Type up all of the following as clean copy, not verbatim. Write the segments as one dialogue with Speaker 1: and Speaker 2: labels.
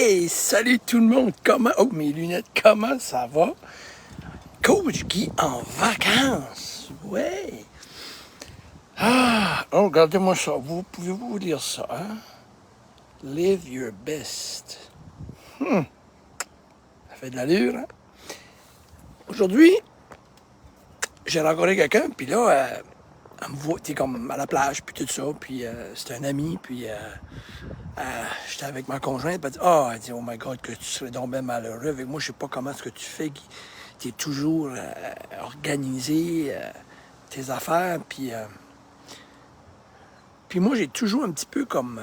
Speaker 1: Hey, salut tout le monde, comment... Oh, mes lunettes, comment ça va? Coach Guy en vacances, ouais. Ah, oh, regardez-moi ça, pouvez-vous lire ça, hein? Live your best. Ça fait de l'allure, hein? Aujourd'hui, j'ai rencontré quelqu'un, puis là, elle me voit, t'es comme à la plage, puis tout ça, puis c'est un ami, puis j'étais avec ma conjointe, puis elle dit, oh my God, que tu serais donc bien malheureux avec moi, je sais pas comment ce que tu fais, Guy. T'es toujours organisé, tes affaires, puis moi, j'ai toujours un petit peu comme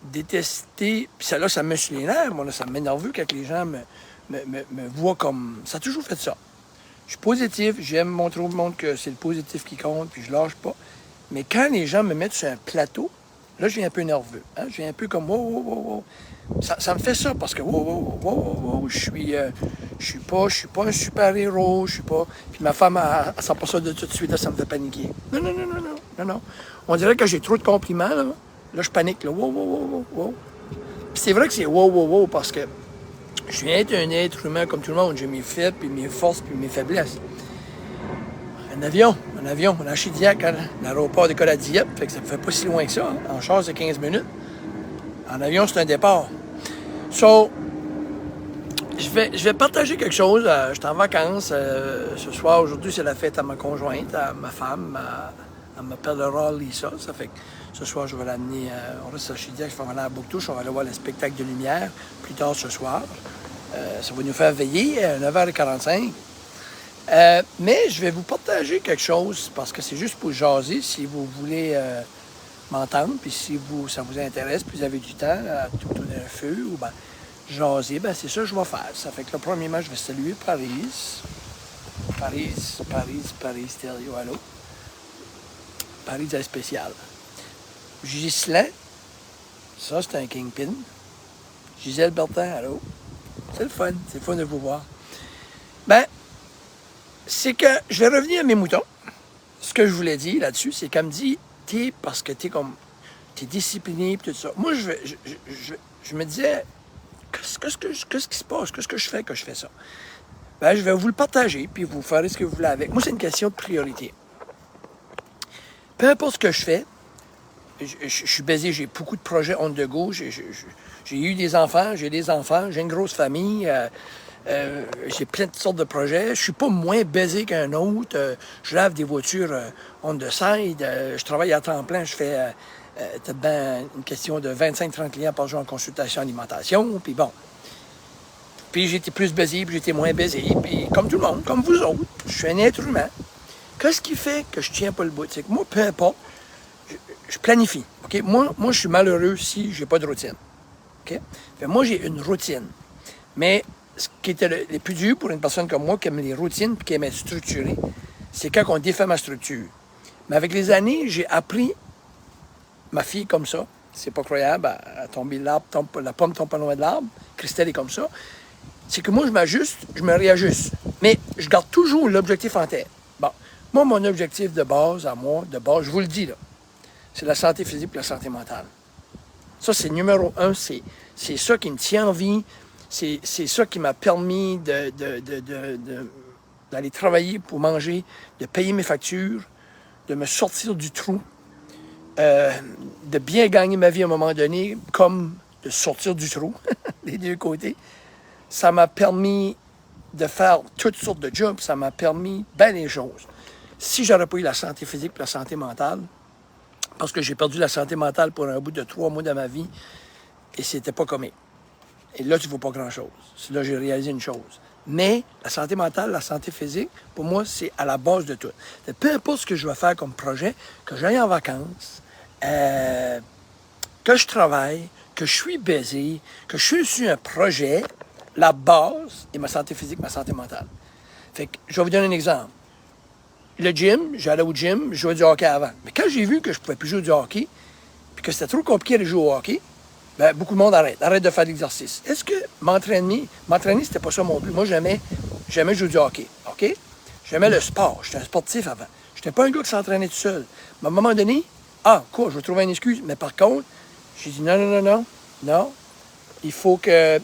Speaker 1: détesté, puis ça, là, ça me met sur les nerfs, moi, là, ça m'énerve quand les gens me voient comme... Ça a toujours fait ça. Je suis positif, j'aime montrer au monde que c'est le positif qui compte, puis je lâche pas. Mais quand les gens me mettent sur un plateau, là, je viens un peu nerveux. Hein? Je viens un peu comme wow, wow, wow, wow. Ça me fait ça parce que wow, wow, wow, wow, wow, je suis pas un super-héros, je suis pas. Puis ma femme, elle sent pas ça de tout de suite, là, ça me fait paniquer. Non, non, non, non, non, non, non. On dirait que j'ai trop de compliments, là. Là, je panique, là. Wow, wow, wow, wow, wow. Puis c'est vrai que c'est wow, wow, wow, parce que je viens être un être humain comme tout le monde. J'ai mes faibles, puis mes forces, puis mes faiblesses. Un avion, on a Chidiac, hein, l'aéroport d'école à Dieppe, fait que ça ne fait pas si loin que ça. Hein. En char, c'est 15 minutes. En avion, c'est un départ. So, je vais partager quelque chose. Je suis en vacances. Ce soir, aujourd'hui, c'est la fête à ma conjointe, à ma femme. Elle m'appellera Lisa. Ça fait que ce soir, je vais l'amener. On reste à Chidiac, je vais aller à Bouctouche. On va aller voir le spectacle de lumière plus tard ce soir. Ça va nous faire veiller à 9h45. Mais je vais vous partager quelque chose parce que c'est juste pour jaser si vous voulez m'entendre, puis si ça vous intéresse, puis vous avez du temps à tout tourner un feu ou ben jaser, ben c'est ça que je vais faire. Ça fait que le premièrement, je vais saluer Paris, Stéréo, allô? Paris est spécial. Ghislain, ça c'est un kingpin. Gisèle Bertin, allô? C'est le fun de vous voir. Ben, c'est que je vais revenir à mes moutons. Ce que je voulais dire là-dessus, c'est qu'elle me dit, parce que t'es discipliné, puis tout ça. Moi, je me disais, qu'est-ce qui se passe? Qu'est-ce que je fais ça? Ben, je vais vous le partager, puis vous ferez ce que vous voulez avec. Moi, c'est une question de priorité. Peu importe ce que je fais, je suis baisé, j'ai beaucoup de projets on the go, j'ai eu des enfants, j'ai une grosse famille, j'ai plein de sortes de projets. Je suis pas moins baisé qu'un autre. Je lave des voitures on the side. Je travaille à temps plein. Je fais une question de 25-30 clients par jour en consultation alimentation. Puis bon. Puis j'étais plus baisé, puis j'étais moins baisé. Puis comme tout le monde, comme vous autres, je suis un être humain. Qu'est-ce qui fait que je tiens pas le bout? C'est que moi, peu importe, je planifie. Okay? Moi, je suis malheureux si j'ai pas de routine. Okay? Fait, moi, j'ai une routine. Mais ce qui était le plus dur pour une personne comme moi qui aime les routines et qui aime être structurée, c'est quand on défait ma structure. Mais avec les années, j'ai appris ma fille comme ça. C'est pas croyable, elle tombe l'arbre, la pomme tombe pas loin de l'arbre. Christelle est comme ça. C'est que moi, je m'ajuste, je me réajuste. Mais je garde toujours l'objectif en tête. Bon, moi, mon objectif de base, je vous le dis, là, c'est la santé physique et la santé mentale. Ça, c'est numéro 1. C'est ça qui me tient en vie. C'est ça qui m'a permis d'aller travailler pour manger, de payer mes factures, de me sortir du trou, de bien gagner ma vie à un moment donné, comme de sortir du trou, des deux côtés. Ça m'a permis de faire toutes sortes de jobs, ça m'a permis bien des choses. Si j'aurais pas eu la santé physique et la santé mentale, parce que j'ai perdu la santé mentale pour un bout de 3 mois de ma vie, et c'était pas commun. Et là, tu ne vaux pas grand-chose. C'est là que j'ai réalisé une chose. Mais la santé mentale, la santé physique, pour moi, c'est à la base de tout. Peu importe ce que je vais faire comme projet, que j'aille en vacances, que je travaille, que je suis baisé, que je suis sur un projet, la base est ma santé physique, ma santé mentale. Fait que, je vais vous donner un exemple. Le gym, j'allais au gym, je jouais du hockey avant. Mais quand j'ai vu que je ne pouvais plus jouer du hockey, puis que c'était trop compliqué de jouer au hockey, ben, beaucoup de monde arrête de faire l'exercice. Est-ce que m'entraîner, c'était pas ça mon but. Moi, jamais jouer du hockey, OK? J'aimais le sport. J'étais un sportif avant. J'étais pas un gars qui s'entraînait tout seul. Mais à un moment donné, je vais trouver une excuse. Mais par contre, j'ai dit non. il faut que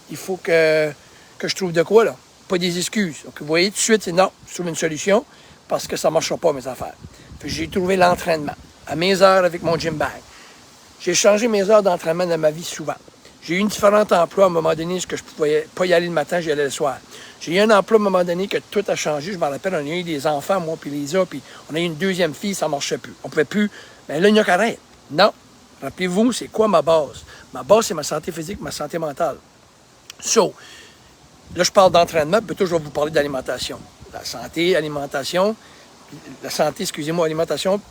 Speaker 1: je trouve de quoi, là. Pas des excuses. Donc, vous voyez, tout de suite, c'est non, je trouve une solution parce que ça ne marchera pas, mes affaires. Puis j'ai trouvé l'entraînement à mes heures avec mon gym bag. J'ai changé mes heures d'entraînement dans ma vie souvent. J'ai eu un différent emploi à un moment donné, parce que je ne pouvais pas y aller le matin, j'y allais le soir. J'ai eu un emploi à un moment donné que tout a changé. Je me rappelle, on a eu des enfants, moi puis Lisa, puis on a eu une deuxième fille, ça ne marchait plus. On ne pouvait plus. Mais là, il n'y a qu'à rien. Non. Rappelez-vous, c'est quoi ma base? Ma base, c'est ma santé physique, ma santé mentale. So, là, je parle d'entraînement, puis plutôt, je vais vous parler d'alimentation. La santé, alimentation, alimentation,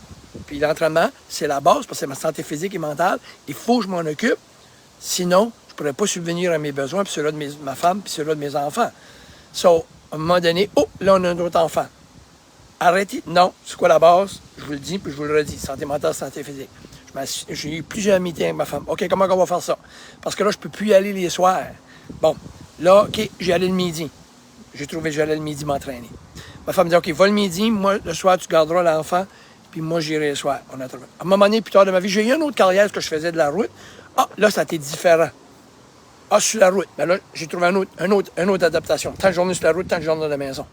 Speaker 1: puis l'entraînement, c'est la base, parce que c'est ma santé physique et mentale. Il faut que je m'en occupe, sinon, je ne pourrais pas subvenir à mes besoins, puis ceux-là de ma femme, puis ceux-là de mes enfants. So, à un moment donné, là, on a un autre enfant. Arrêtez. Non, c'est quoi la base? Je vous le dis, puis je vous le redis. Santé mentale, santé physique. J'ai eu plusieurs meetings avec ma femme. OK, comment on va faire ça? Parce que là, je ne peux plus y aller les soirs. Bon, là, OK, j'y allais le midi. J'ai trouvé que j'allais le midi m'entraîner. Ma femme me dit, OK, va le midi, moi, le soir, tu garderas l'enfant, puis moi, j'irai le soir. On a trouvé. À un moment donné, plus tard de ma vie, j'ai eu une autre carrière, que je faisais de la route. Ah, là, ça a été différent. Ah, sur la route. Ben là, j'ai trouvé une autre adaptation. Tant de journées sur la route, tant de journées à la maison.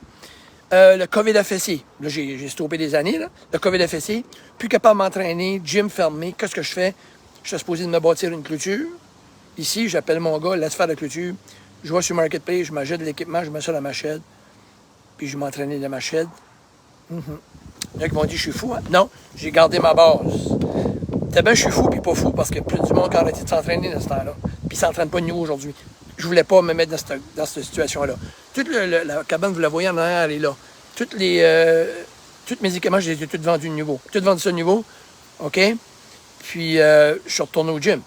Speaker 1: Le COVID a fessé. Là, j'ai stoppé des années, là. Le COVID a fessé. Plus capable de m'entraîner, gym fermé. Qu'est-ce que je fais? Je suis supposé de me bâtir une clôture. Ici, j'appelle mon gars, laisse faire la clôture. Je vais sur Marketplace, je m'achète de l'équipement, je mets ça dans ma shed. Puis je m'entraîner dans ma shed. Il y en a qui m'ont dit, je suis fou. Hein? Non, j'ai gardé ma base. D'abord, je suis fou, puis pas fou, parce que plus du monde qui a arrêté de s'entraîner dans ce temps-là. Puis ils ne s'entraînent pas de nouveau aujourd'hui. Je voulais pas me mettre dans cette situation-là. Toute la cabane, vous la voyez en arrière, elle est là. Tous mes équipements, je les ai tous vendus de nouveau. Tout vendu ça de nouveau. OK? Puis, je suis retourné au gym.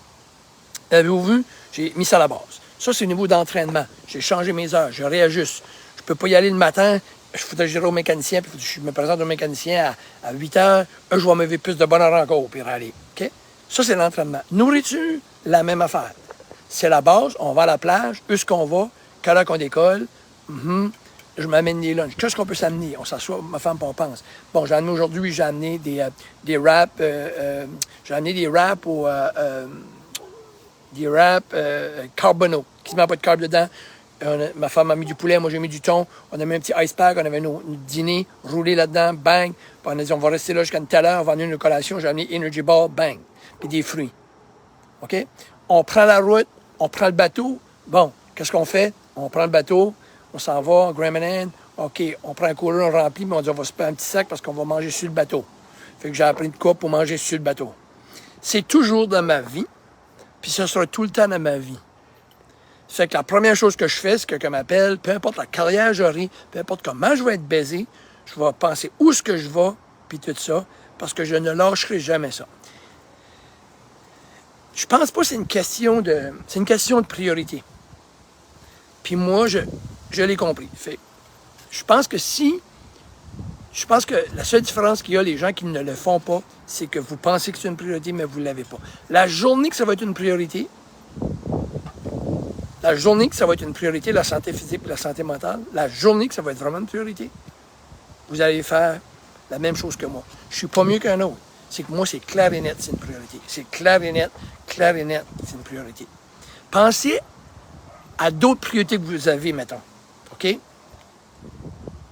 Speaker 1: Avez-vous vu? J'ai mis ça à la base. Ça, c'est au niveau d'entraînement. J'ai changé mes heures. Je réajuste. Je ne peux pas y aller le matin. Il faut que je dirai au mécanicien. Puis je me présente au mécanicien à 8 heures. Je vais me lever plus de bonne heure encore. Puis aller. OK? Ça, c'est l'entraînement. Nourriture, la même affaire. C'est la base. On va à la plage. Où est-ce qu'on va? Quelle heure qu'on décolle? Je m'amène des lunchs. Qu'est-ce qu'on peut s'amener? On s'assoit, ma femme, on pense. Bon, j'ai amené aujourd'hui, j'ai amené des wraps. J'ai amené des wraps carbono, qui ne met pas de carbe dedans. Ma femme a mis du poulet, moi j'ai mis du thon. On a mis un petit ice pack, on avait nos dîner roulé là-dedans, bang. Puis on a dit, on va rester là jusqu'à tout à l'heure, on va amener une collation. J'ai amené Energy Ball, bang. Puis des fruits. OK? On prend la route, on prend le bateau. Bon, qu'est-ce qu'on fait? On prend le bateau, on s'en va, Graham and OK, on prend un cooler, on remplit, mais on dit, on va se faire un petit sac parce qu'on va manger sur le bateau. Fait que j'ai appris de quoi pour manger sur le bateau. C'est toujours dans ma vie, puis ça sera tout le temps dans ma vie. Fait que la première chose que je fais, c'est que, comme appelle, peu importe la carrière que j'aurai, peu importe comment je vais être baisé, je vais penser où est-ce que je vais, puis tout ça, parce que je ne lâcherai jamais ça. Je pense pas que c'est une question de priorité. Puis moi, je l'ai compris. Fait, je pense que la seule différence qu'il y a, les gens qui ne le font pas, c'est que vous pensez que c'est une priorité, mais vous ne l'avez pas. La journée que ça va être une priorité, la santé physique et la santé mentale, la journée que ça va être vraiment une priorité, vous allez faire la même chose que moi. Je ne suis pas mieux qu'un autre. C'est que moi, c'est clair et net, c'est une priorité. C'est clair et net, c'est une priorité. Pensez à d'autres priorités que vous avez, mettons. OK?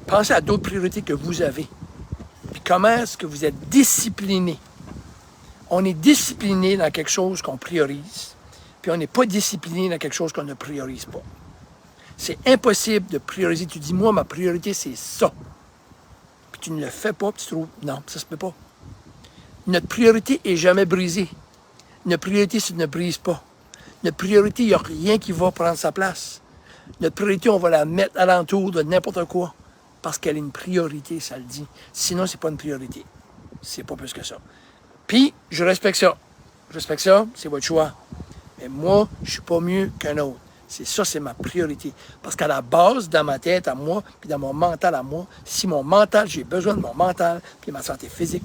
Speaker 1: Pensez à d'autres priorités que vous avez. Puis comment est-ce que vous êtes discipliné? On est discipliné dans quelque chose qu'on priorise, puis on n'est pas discipliné dans quelque chose qu'on ne priorise pas. C'est impossible de prioriser. Tu dis, moi, ma priorité, c'est ça. Puis tu ne le fais pas, puis tu trouves, non, ça se peut pas. Notre priorité n'est jamais brisée. Notre priorité, c'est ne brise pas. Notre priorité, il n'y a rien qui va prendre sa place. Notre priorité, on va la mettre alentour de n'importe quoi. Parce qu'elle est une priorité, ça le dit. Sinon, c'est pas une priorité. C'est pas plus que ça. Puis, je respecte ça. Je respecte ça, c'est votre choix. Mais moi, je suis pas mieux qu'un autre. C'est ma priorité. Parce qu'à la base, dans ma tête à moi, puis dans mon mental à moi, si mon mental, j'ai besoin de mon mental, puis ma santé physique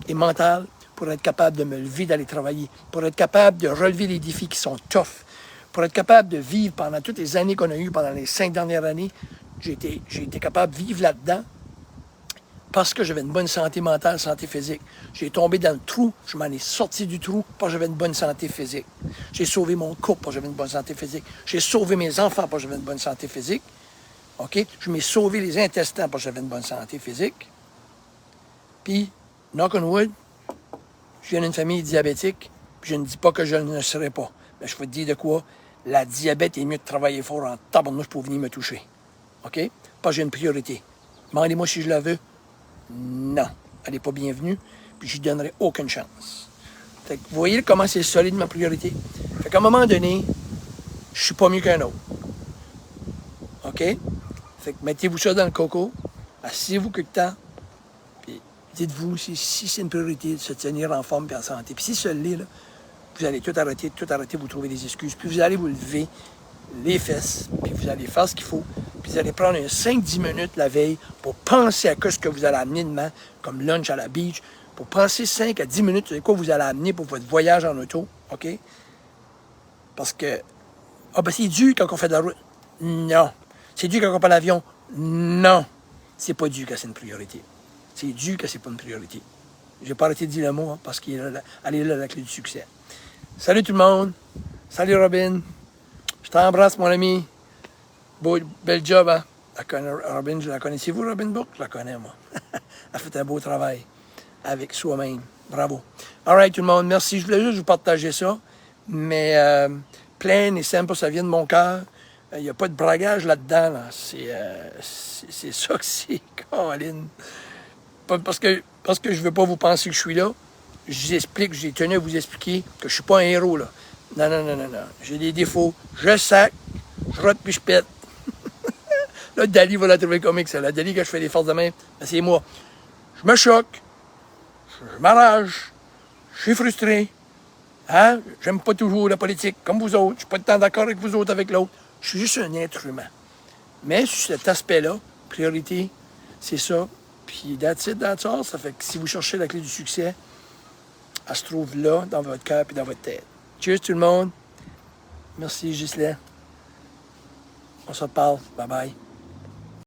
Speaker 1: et mentale, pour être capable de me lever, d'aller travailler, pour être capable de relever les défis qui sont tough, pour être capable de vivre pendant toutes les années qu'on a eues, pendant les 5 dernières années, j'ai été capable de vivre là-dedans. parce que j'avais une bonne santé mentale, santé physique. J'ai tombé dans le trou, je m'en ai sorti du trou parce que j'avais une bonne santé physique. J'ai sauvé mon couple parce que j'avais une bonne santé physique. J'ai sauvé mes enfants parce que j'avais une bonne santé physique. OK? Je m'ai sauvé les intestins parce que j'avais une bonne santé physique. Puis, knock on wood, je viens d'une famille diabétique, puis je ne dis pas que je ne le serai pas. Mais je peux te dire de quoi? La diabète est mieux de travailler fort en tabarnouche pour venir me toucher. OK? Pas j'ai une priorité. Demandez-moi si je la veux. Non. Elle n'est pas bienvenue, puis je lui donnerai aucune chance. Fait que, vous voyez comment c'est solide ma priorité? Fait qu'à un moment donné, je suis pas mieux qu'un autre. OK? Fait que mettez-vous ça dans le coco, asseyez-vous quelque temps, puis dites-vous si c'est une priorité de se tenir en forme et en santé. Puis si ce l'est, là, vous allez tout arrêter, vous trouver des excuses, puis vous allez vous lever les fesses, puis vous allez faire ce qu'il faut, puis vous allez prendre 5-10 minutes la veille pour penser à ce que vous allez amener demain, comme lunch à la beach, pour penser 5 à 10 minutes sur quoi vous allez amener pour votre voyage en auto, OK? Parce que, c'est dur quand on fait de la route. Non. C'est dur quand on prend l'avion. Non. C'est pas dur quand c'est une priorité. C'est dur quand c'est pas une priorité. J'ai pas arrêté de dire le mot, parce qu'elle est là la clé du succès. Salut tout le monde. Salut Robin. Je t'embrasse, mon ami. Bel job, hein? Robin, je la connaissez-vous, Robin Bourque? Je la connais, moi. Elle fait un beau travail avec soi-même. Bravo. All right, tout le monde. Merci. Je voulais juste vous partager ça. Mais plein et simple, ça vient de mon cœur. Il n'y a pas de bragage là-dedans. Là. C'est ça que c'est, Caroline. Parce que je ne veux pas vous penser que je suis là. Je vous explique, j'ai tenu à vous expliquer que je ne suis pas un héros, là. Non. J'ai des défauts. Je sac, je rote puis je pète. Là, Dali va la trouver comique, ça. La Dali, quand je fais des forces de main, ben, c'est moi. Je me choque. Je m'arrache. Je suis frustré. Hein? J'aime pas toujours la politique, comme vous autres. Je suis pas tout le temps d'accord avec vous autres, avec l'autre. Je suis juste un être humain. Mais sur cet aspect-là, priorité, c'est ça. Puis that's it, that's all. Ça fait que si vous cherchez la clé du succès, elle se trouve là, dans votre cœur et dans votre tête. Cheers tout le monde. Merci Ghislain. On se reparle. Bye bye.